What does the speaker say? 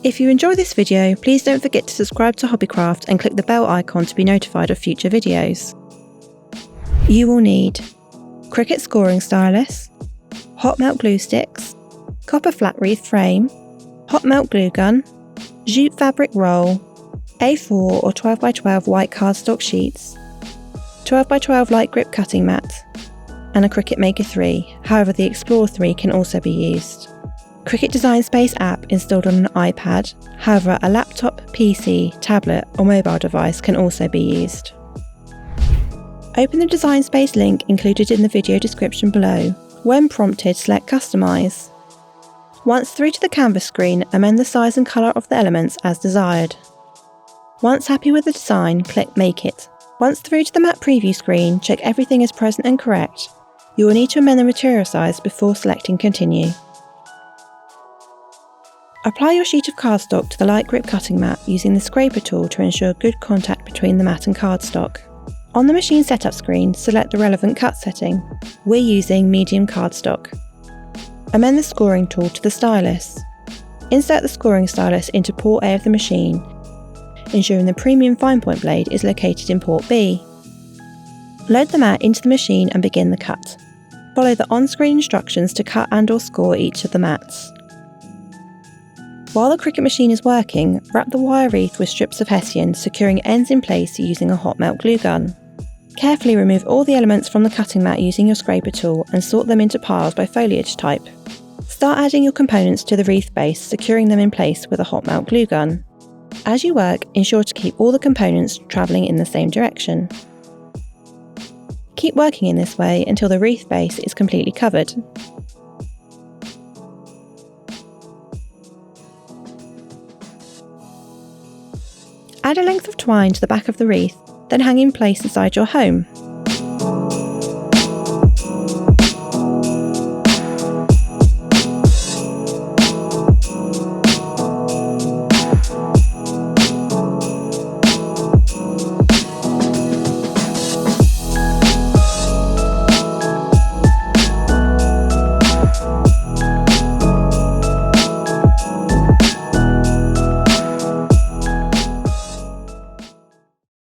If you enjoy this video, please don't forget to subscribe to Hobbycraft and click the bell icon to be notified of future videos. You will need Cricut scoring stylus, hot melt glue sticks, copper flat wreath frame, hot melt glue gun, jute fabric roll, A4 or 12x12 white cardstock sheets, 12x12 light grip cutting mat, and a Cricut Maker 3, however the Explore 3 can also be used. Cricut Design Space app installed on an iPad, however a laptop, PC, tablet or mobile device can also be used. Open the Design Space link included in the video description below. When prompted, select Customize. Once through to the canvas screen, amend the size and colour of the elements as desired. Once happy with the design, click Make It. Once through to the map preview screen, check everything is present and correct. You will need to amend the material size before selecting Continue. Apply your sheet of cardstock to the light grip cutting mat using the scraper tool to ensure good contact between the mat and cardstock. On the machine setup screen, select the relevant cut setting. We're using medium cardstock. Amend the scoring tool to the stylus. Insert the scoring stylus into port A of the machine, ensuring the premium fine point blade is located in port B. Load the mat into the machine and begin the cut. Follow the on-screen instructions to cut and/or score each of the mats. While the Cricut machine is working, wrap the wire wreath with strips of hessian, securing ends in place using a hot melt glue gun. Carefully remove all the elements from the cutting mat using your scraper tool and sort them into piles by foliage type. Start adding your components to the wreath base, securing them in place with a hot melt glue gun. As you work, ensure to keep all the components travelling in the same direction. Keep working in this way until the wreath base is completely covered. Add a length of twine to the back of the wreath, then hang in place inside your home.